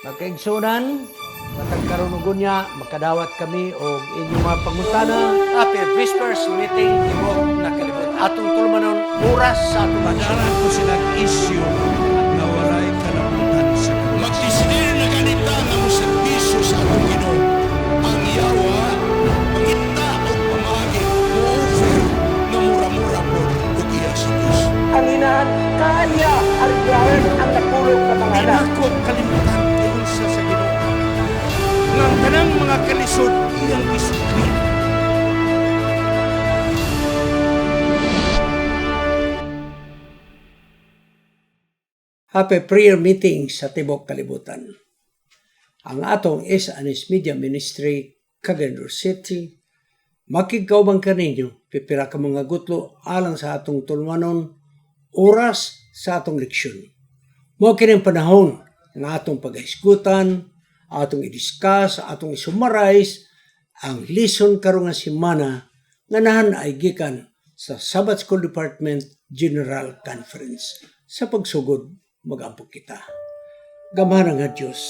Magkaigsunan, matag karon ug unya makadawat kami og inyong mga pangutana. Happy Whispers meeting ibog na kalibot. Atong tulumanon oras sa atong Padaran ko silang issue na walay kalabutan sa kawas. Magdesidir na ganita nga mo serbisyo sa atong Ginoo. Ang yawa, pangita o pamagi, mo-offer na mura-mura po o iya sa Diyos. Ang inahan kaya ariglaran ang napulog na mga anak. pinako kalimutan ingon sa Ginoo. Nga ang tanang mga kalisod iyang isukli. Happy prayer meeting sa Tibok Kalibutan. Ang atong Anis Media Ministry, Cagayan City, makigkaubang kaninyo, pipira ka mga gutlo alang sa atong tulmanon, oras sa atong leksyon. Mo kining panahon nga atong paghisgutan, atong i-discuss, atong i-summarize ang lesson karong nga semana nga nahan ay gikan sa Sabbath School Department General Conference. Sa pagsugod, mag-ampok kita. Gamahan nga Diyos.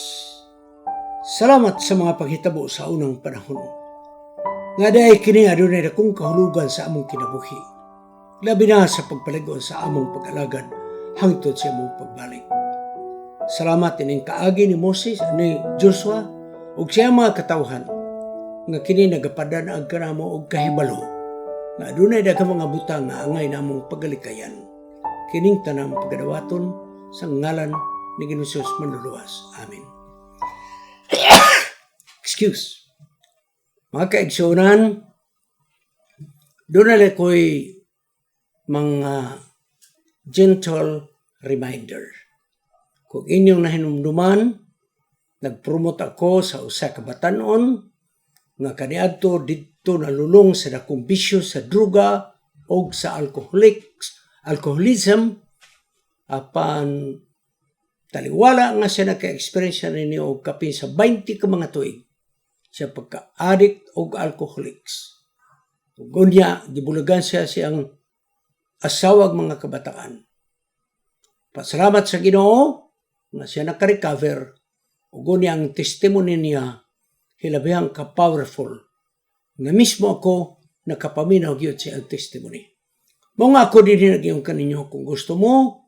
Salamat sa mga paghitabo sa unang panahon. Nga dahil kini adunay dakong kahulugan sa among kinabuhi. Labi na sa pagpaligon sa among pag-alagad hangtod sa among pagbalik. Salamat ining kaagi ni Moses, ni Joshua, ug siya mga katawhan nga kini nagapadan ang kanamo og kahibalo nga adunay daghang mga butang nga angay namong pagalikayan. Kining tanang pagadawaton sa ngalan ni Ginoong Hesus manluluwas. Amen. Excuse. Mga kaigsunan, doon na ko'y mga gentle reminder. Kung inyong nahinumduman, nag-promote ako sa usa ka batanon nga kaniadto dito nalulong sa dakong bisyo sa druga o sa alcoholism, apan taliwala nga siya naka-experience na ninyo og kapin sa 20 ka mga tuig siya pagka-addict o alcoholics. Gunya, gibulagan siya siyang asawag mga kabataan. Pasalamat sa Ginoo nga siya naka-recover o gunya ang testimony niya hilabihang ka-powerful nga mismo ako nakapaminaw gyud siya ang testimony. Mga ako din nagyong kaninyo kung gusto mo,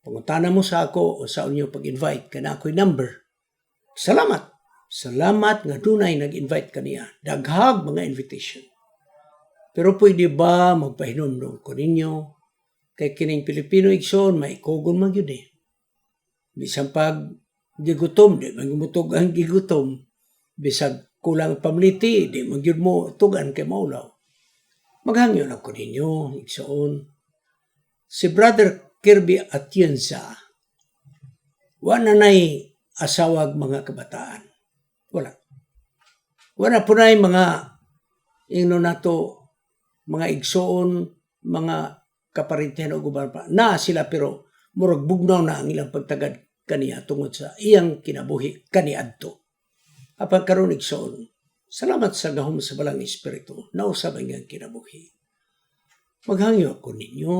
pangutana mo sa ako o sa inyo pag-invite ka na ako'y number. Salamat. Salamat nga dunay nag-invite kaniya. Daghag mga invitation. Pero pwede ba magpahinumdum ko ninyo kay kining Pilipino igsoon maikogon man yun eh. Bisang pag gigutom, di magmutog ang gigutom. Bisag kulang pamliti, di magyud mo tugan kay maulaw. Maghangyo na ko ninyo igsoon. Si Brother Kirby Atienza, wala na'y asawag mga kabataan. Wala. Wala po na'y mga mga igsoon, mga kaparintihan o guban pa. Na sila pero murag bugnaw na ang ilang pagtagad kaniya tungod sa iyang kinabuhi kaniadto. Apan karon igsoon, salamat sa gahom sa balang espiritu, nausab ang iyang kinabuhi. Maghangyo ako ninyo.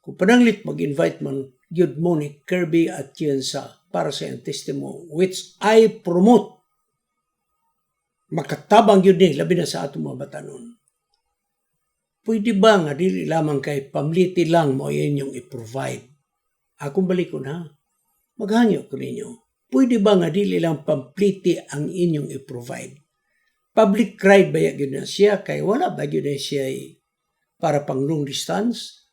Kung pananglit mag-invite man, yun mo ni Kirby Atienza para sa iyang testimony, which I promote. Makatabang yun ni, labi na sa atong mga batanon. Pwede ba nga dili lamang kay pamliti lang mo inyong i-provide? Akong balikon ha. Maghangyo ko ninyo. Pwede ba nga dili lang pampliti ang inyong i-provide? Public ride ba yun na siya? Kay wala ba yun na siya para pang long distance?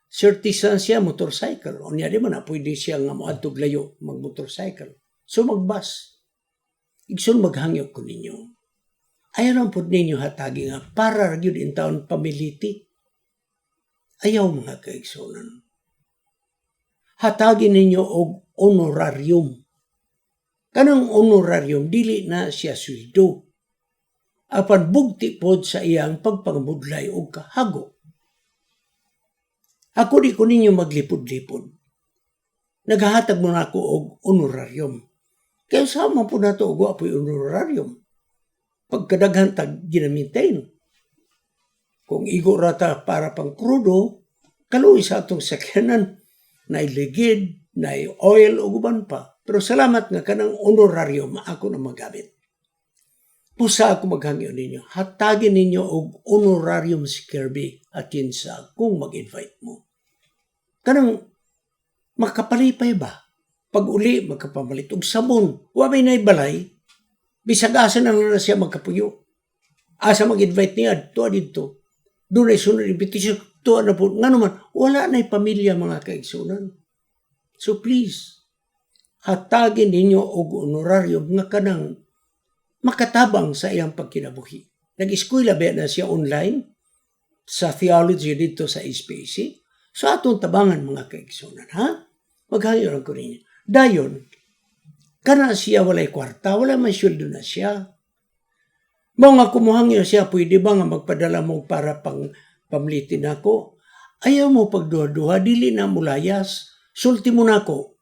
Certisan siya motorcycle. O niya di man na pwede siya nga moadtog layo mag-motorcycle. So magbus. Igsoon maghangyo ko ninyo. Ayaw lang po ninyo hatagi nga para yun in taon pamiliti. Ayaw mga kaigsunan. Hatagi ninyo og honorarium. Kanang honorarium, dili na siya sweldo. Apan bugti pod sa iyang pagpangmudlay og kahago. Ako di ko ninyo maglipod-lipod. Naghahatag mo na ako og honorarium. Kaya sama po na ito og apoy honorarium. Pagkadaghan tag ginamintain. Kung igo rata para pang krudo, kaluwi sa atong sakyanan, na iligid, na oil o guban pa. Pero salamat nga kanang honorarium ako na magamit. Pusa ako maghangyo ninyo. Hatagin ninyo og honorarium si Kirby at kinsa kung mag-invite mo. Kanang makapalipay ba? Pag uli, magkapamalit og sabon. Wabay na ibalay. Bisag asa na lang na siya magkapuyo. Asa mag-invite niya, tuwa dito. Doon ay sunod invitation, tuwa na po. Nga naman, wala na pamilya mga kaigsunan. So please, hatagin ninyo og honorarium nga kanang makatabang sa iyang pagkinabuhi. Nag-eskwela ba na siya online sa theology dito sa SPC? So atong tabangan mga kaigsunan, ha? Maghayo lang ko ninyo. Dayon, kana siya walay kwarta, wala man sweldo na siya. Mga kumuhangyo siya, pwede ba nga magpadala mo para pang pamlitin ako? Ayaw mo pagduha-duha, dili na mulayas. Sulti mo na ako.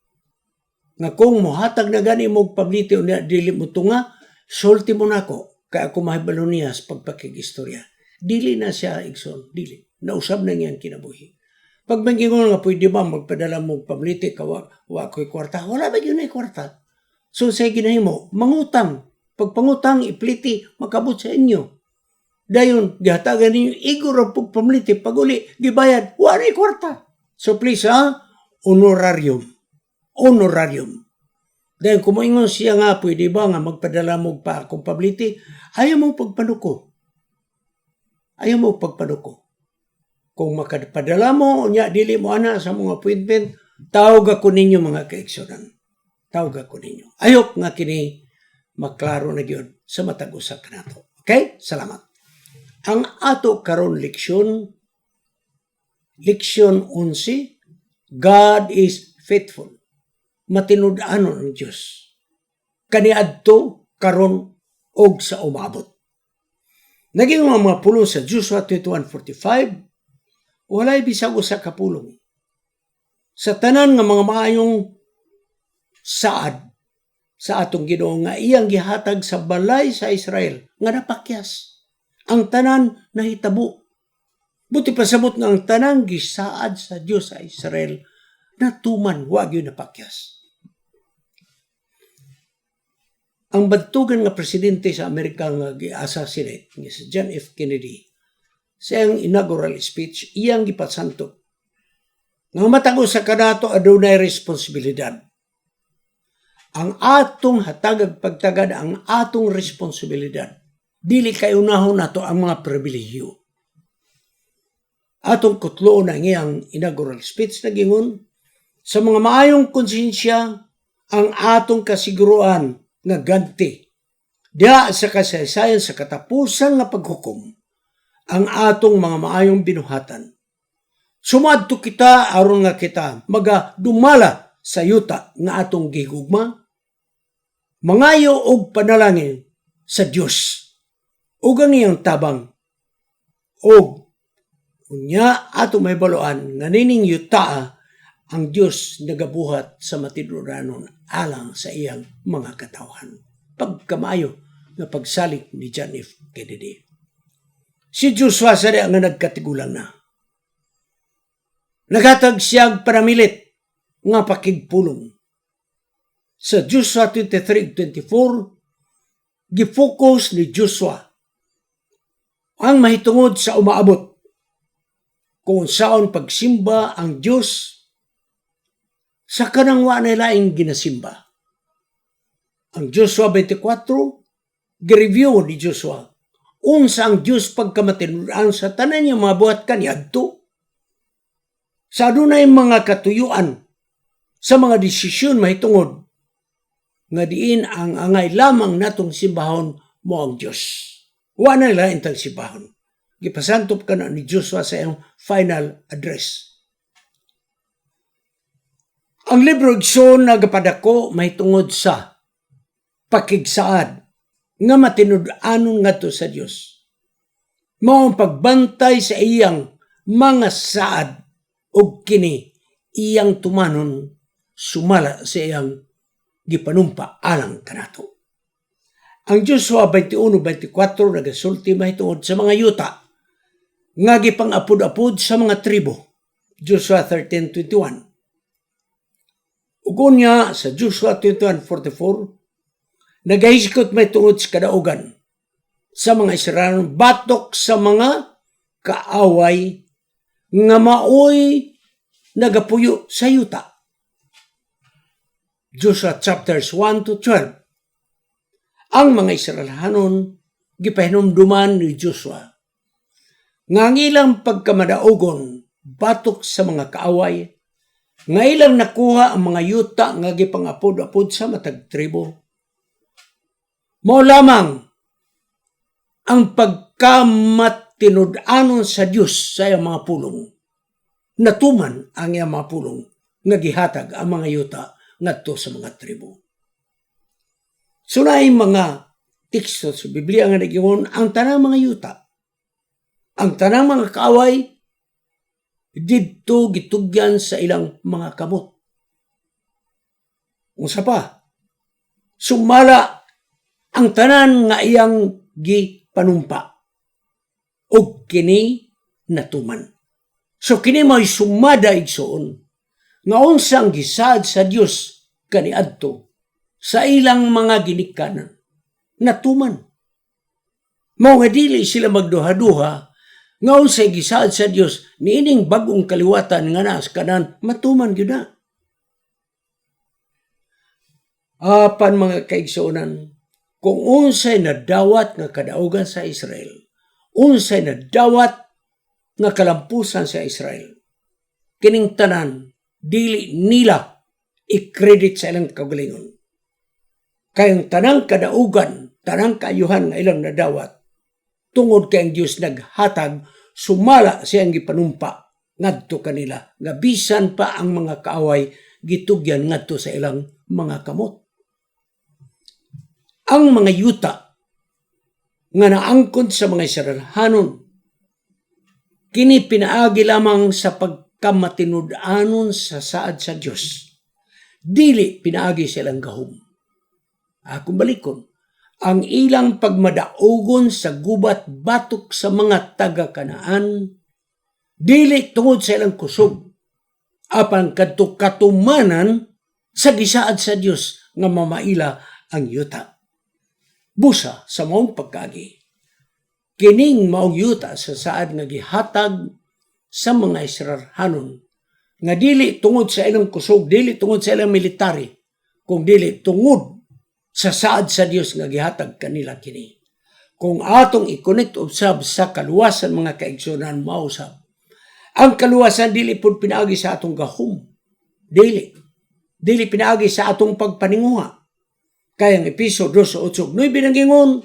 Nga kung mohatag na gani mo pamlitin o dili mo tunga, sulti mo na ako. Kaya ako mahibalo niya sa pagpakig-istorya. Dili na siya, Igson, dili. Nausab na niyang kinabuhi. Pag mangingon nga, pwede ba magpadala mo pamliti, wa ko'y kwarta? Wala ba yun ay kwarta? So sa ginahimo, mangutang. Pag pangutang, ipliti, makabot sa inyo. Dayon, gihatagan ninyo, igor ang pamliti, pag uli, gibayad, wala ay kwarta. So please, honorarium. Honorarium. Dayon, kumaingon siya nga, pwede ba nga magpadala mo pa akong pamliti? Ayaw mo pagpanuko. Ayaw mo pagpanuko. Kung makapadala mo, unya dili mo ana sa mga appointment, tawag ako ninyo mga kaigsunan. Tawag ako ninyo. Ayok nga kini maklaro na gyud sa matag usa kanato. Okay? Salamat. Ang ato karon leksyon 11, God is faithful. Matinud-anon ang Dios. Kaniadto karon og sa umabot. Naging mga pulong sa Joshua 21:45, walay bisag usa ka pulong. Sa tanan nga mga maayong saad sa atong Ginoo nga iyang gihatag sa balay sa Israel nga napakyas. Ang tanan nahitabo. Buti pasabot nga ang tanan gisaad sa Dios sa Israel natuman wa gyud napakyas. Ang bantugan nga presidente sa Amerika nga gi-assassinate ni si John F. Kennedy sa iyang inaugural speech, iyang gipasanto. Nga matago sa kanato adunay responsibilidad. Ang atong hatagag pagtagad ang atong responsibilidad. Dili kay unahon nato ang mga pribilehyo. Atong kutloon ang iyang inaugural speech nagingon, sa mga maayong konsensya ang atong kasiguruan nga ganti. Diha sa kasaysayan sa katapusan nga paghukom ang atong mga maayong binuhatan. Sumadto kita aron nga kita magadumala sa yuta nga atong gihugma. Mangayo og panalangin sa Dios. Ug ang iyang tabang. Og unya atong mahibaloan nga nining yuta ang Dios nagabuhat sa matinudanon alang sa iyang mga katawhan. Pagkamaayo nga pagsalik ni John F. Kennedy. Si Joshua sa nga nagkatigulang na. Naghatag siyang panamilit nga pakigpulong. Sa Joshua 23:24, gifocus ni Joshua ang mahitungod sa umaabot kung saan pagsimba ang Diyos sa kanang wa na laing ginasimba. Ang Joshua 24, gireview ni Joshua unsa ang Diyos pagkamatinudan sa tanan niya mga buhat kaniadto. Sa adunay mga katuyuan sa mga desisyon mahitungod nga diin ang angay lamang natong simbahon mo ang Diyos. Wa na lain tang simbahon. Gipasantop ka na ni Joshua sa iyang final address. Ang libro Igsoon nagapadako mahitungod sa pakigsaad nga matinud-anon ngadto sa Dios. Mao ang pagbantay sa iyang mga saad ug kini iyang tumanon sumala sa iyang gipanumpa alang kanato. Ang Joshua 21:24 nagasulti mahitungod sa mga yuta nga gipang-apod-apod sa mga tribo. Joshua 13:21. Ug unya sa Joshua 21:44, nagahiskot may tungod sa kadaugan sa mga Israel batok sa mga kaaway nga maoy nagapuyo sa yuta. Joshua chapters 1-12. Ang mga Israelhanon gipahinumduman ni Joshua nga ang ilang pagkamadaugon batok sa mga kaaway nga ilang nakuha ang mga yuta nga gipangapod-apod sa matag tribo. Mao lamang ang pagkamatinud-anon sa Dios sa iyang mga pulong. Natuman ang iyang mga pulong nga gihatag ang mga yuta ngadto sa mga tribo. Sunay mga teksto sa Biblia nga nagingon ang tanang mga yuta, ang tanang mga kaaway didto gitugyan sa ilang mga kamot. Unsa pa? Sumala ang tanan nga iyang gipanumpa og kini natuman. So kini may sumada igsoon nga unsang gisaad sa Dios kaniadto sa ilang mga ginikanan natuman. Mao nga dili sila magduha-duha nga unsay gisaad sa Dios niining bag-ong kaliwatan nga nas kanan matuman gyud na. Apan mga kaigsuonan, kung unsay nadawat nga kadaugan sa Israel, unsay nadawat nga kalampusan sa Israel, kining tanan dili nila i-credit sa ilang kaugalingon. Kayong tanang kadaugan, tanang kaayuhan nga ilang nadawat, tungod kay ang Dios naghatag, sumala siyang gipanumpa ngadto kanila, nga bisan pa ang mga kaaway gitugyan ngadto sa ilang mga kamot. Ang mga yuta nga naangkon sa mga Israelhanon, kini pinaagi lamang sa pagkamatinud-anon sa saad sa Dios. Dili pinaagi silang gahom. Akong balikon, ang ilang pagmadaugon sa gubat batok sa mga taga-Kanaan, dili tungod sa ilang kusog, apan kadto katumanan sa gisaad sa Dios nga mamaila ang yuta. Busa sa maong pagkagi, kining maong yuta sa saad nga gihatag sa mga Israelhanon, nga dili tungod sa ilang kusog, dili tungod sa ilang military, kung dili tungod sa saad sa Dios nga gihatag kanila kini. Kung atong i-connect usab sa kaluwasan mga kaigsunan mausab, ang kaluwasan dili pud pinaagi sa atong gahom. Dili pinaagi sa atong pagpaninguha. Kaya ang Episo 2:8 binangingon,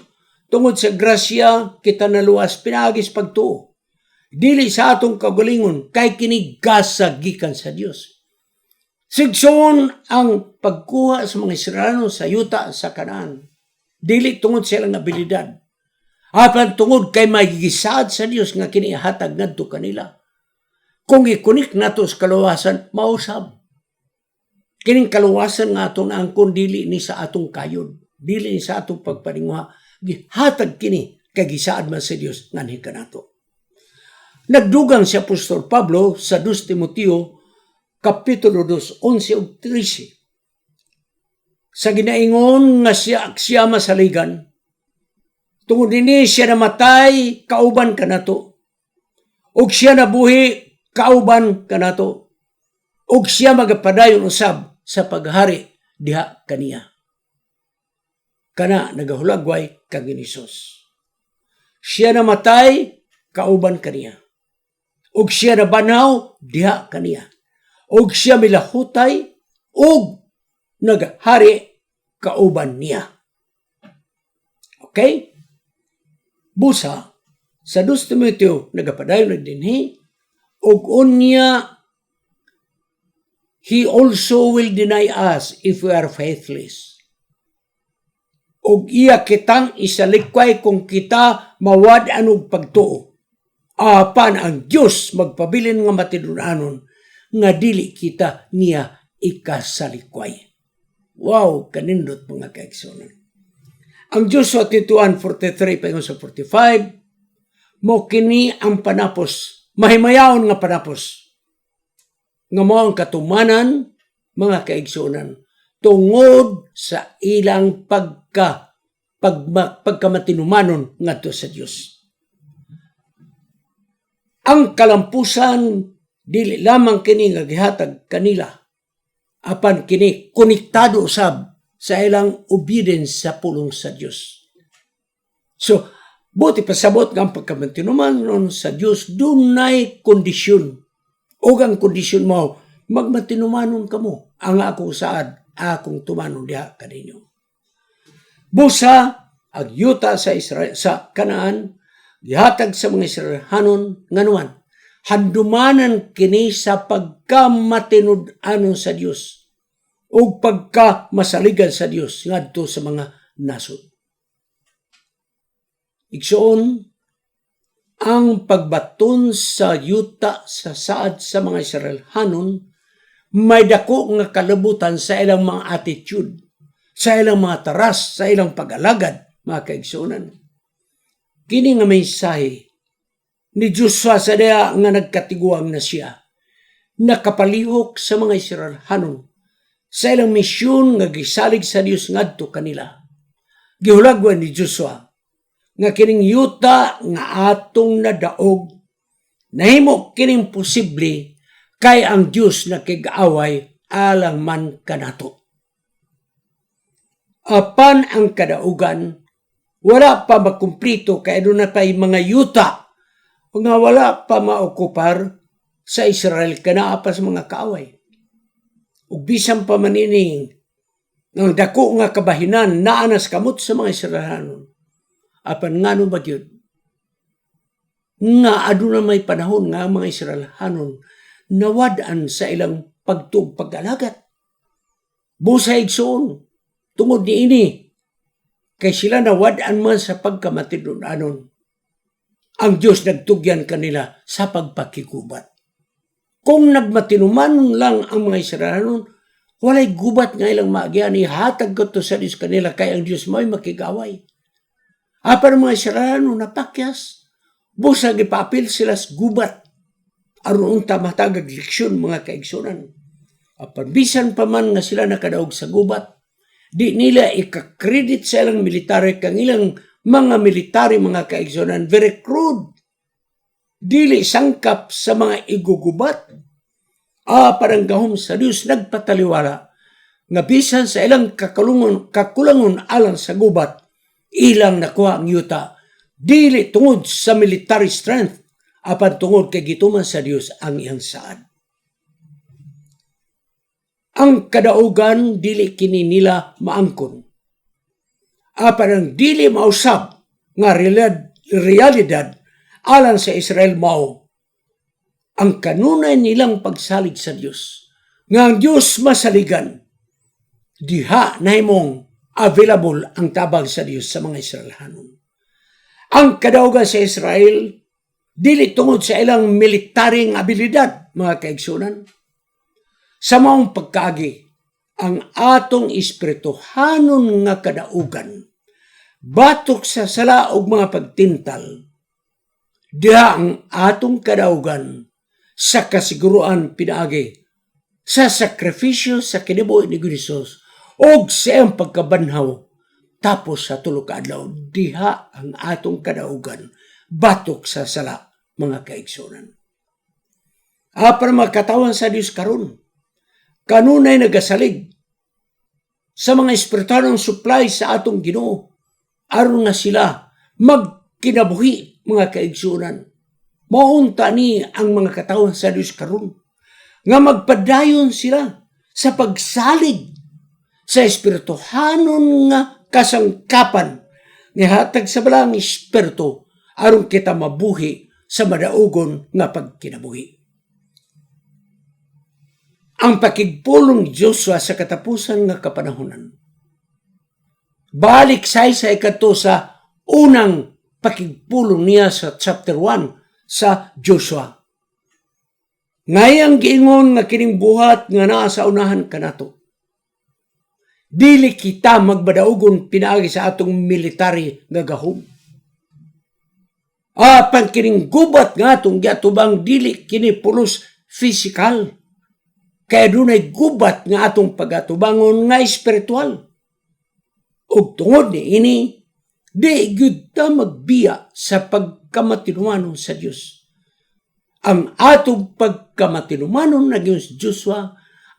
tungod sa grasya kita naluwas pinaagi sa pagtuo. Dili sa atong kagalingon kay kini gasa gikan sa Dios. Sigsoon ang pagkuha sa mga Israelano sa yuta sa Kanaan. Dili tungod sa ilang abilidad. Apan tungod kay magigisaad sa Dios nga kini hatag ngadto kanila. Kung i-connect nato sa kaluwasan, mausab. Kining kaluwasan nga atong angkon dili ni sa atong kayod, dili ni sa atong pagpaninguha, gihatag kini kay gisaad man sa Dios nganhi kanato. Nagdugang si Apostol Pablo sa 2 Timoteo kapitulo 2, 11 ug 13. Sa ginaingon nga siya masaligan, tungod dinhi siya namatay kauban kanato, ug siya nabuhi kauban kanato, ug siya magapadayon usab sa paghari diha kaniya. Kana nagahulagway kang Hesus. Siya namatay kauban kaniya, ug siya nabanaw diha kaniya, ug siya milahutay ug naghari kauban niya. Okay? Busa sa 2 Timoteo nagapadayon na dinhi, ug unya he also will deny us if we are faithless. Og iya kitang isalikway kung kita mawad-an og pagtuo. Apan ang Dios magpabilin nga matinud-anon nga dili kita niya ikasalikway. Wow, kanindot mga kaigsunan. Ang Joshua 21:43 paingon sa 45, mo kini ang panapos, mahimayaon nga panapos, nga mao ang katumanan mga kaigsunan, tungod sa ilang pagkamatinumanon ngadto sa Dios. Ang kalampusan dili lamang kini nga gihatag kanila, apan kini konektado usab sa ilang obedience sa pulong sa Dios. So, buti pasabot nga ang pagkamatinumanon sa Dios dunay kondisyon. O ang kondisyon mo, magmatinumanon kamo. Ang akong saad, akong tumanon diha kaninyo. Busa, ang yuta sa Israel, sa Kanaan, gihatag sa mga Israelhanon nganuan, handumanan kini sa pagkamatinud-anon sa Dios o pagkamasaligan sa Dios ngadto sa mga nasod. Igsoon, ang pagbaton sa yuta sa saad sa mga Israelhanon may dako nga kalabutan sa ilang mga attitude, sa ilang mga taras, sa ilang pag-alagad, mga kaigsunan. Kini nga mensahe ni Joshua sa diha nga nagkatiguang na siya, nakapalihok sa mga Israelhanon sa ilang misyon nga gisalig sa Dios ngadto kanila. Gihulagwan ni Joshua nga kining yuta nga atong nadaog, nahimo kining posible kay ang Dios na kig-away alang man kanato. Apan ang kadaugan, wala pa makumplito kay doon na pa'y mga yuta nga wala pa maokupar sa Israel kanaa pa sa mga kaaway. Ug bisan pa manining ng dako nga kabahinan naanas kamot sa mga Israelhanon. Apan ngano ba yun? Nga aduna may panahon nga mga Israelhanon nawadaan sa ilang pag-alagat. Busa igsoon, tungod ni ini, kay sila nawadaan man sa pagkamatinudanon. Ang Diyos nagtugyan kanila sa pagpakigubat. Kung nagmatinuman lang ang mga Israelhanon, walay gubat nga ilang maagyan, ihatag ko to sa Diyos kanila kay ang Diyos mo'y makigaway. Apan mga Israelhanon napakyas, busa gipapil sila sa gubat, aron unta matagag leksyon mga kaigsunan. Apan bisan pa man nga sila nakadaog sa gubat, di nila ikakredit sa ilang military kang ilang mga military mga kaigsunan, very crude. Dili sangkap sa mga igugubat. Parang gahom sa Diyos nagpataliwala nga bisan sa ilang kakulangon alang sa gubat, ilang nakuha ang yuta, dili tungod sa military strength, apan tungod kay gituman sa Dios ang iyang saad. Ang kadaugan dili kini nila maangkon. Apan ang dili mausab nga realidad alang sa Israel mao ang kanunay nilang pagsalig sa Dios. Nga ang Dios masaligan, diha nahimong available ang tabang sa Dios sa mga Israelhanon. Ang kadaugan sa Israel dili tungod sa ilang militaring abilidad, mga kaigsunan. Sa maong pagkaagi, ang atong espirituhanon nga kadaugan, batok sa sala og mga pagtintal, diha ang atong kadaugan sa kasiguruan pinaagi, sa sakripisyo sa kinabuhi ni Jesus, og sa iyang pagkabanhaw, tapos sa tulo ka adlaw, diha ang atong kadaugan, batok sa sala, mga kaigsunan. Para magkatawan sa Diyos karon, kanunay nagasalig sa mga espiritanong supply sa atong Ginoo, aron nga sila magkinabuhi, mga kaigsunan. Maunta ni ang mga katawan sa Diyos karon, nga magpadayon sila sa pagsalig sa espirituhanon nga kasangkapan nga hatag sa balang espiritu aron kita mabuhi sa madaugon nga pagkinabuhi. Ang pakigpulong ni Joshua sa katapusan nga kapanahonan, balik sa ikato sa unang pakigpulong niya sa chapter 1 sa Joshua. Ngayang giingon nga kining buhat nga naa sa unahan kanato, dili kita magbadaugon pinaagi sa atong military nga gahom. Apan kining gubat nga atong giatubang dili kini pulos physical, Kaya dunay gubat nga atong pagatubangon nga espiritual. Ug tungod ni ini, di gyud ta magbiya sa pagkamatinumanon sa Dios. Ang atong pagkamatinumanon na Diyos Joshua,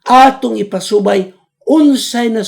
atong ipasubay unsay na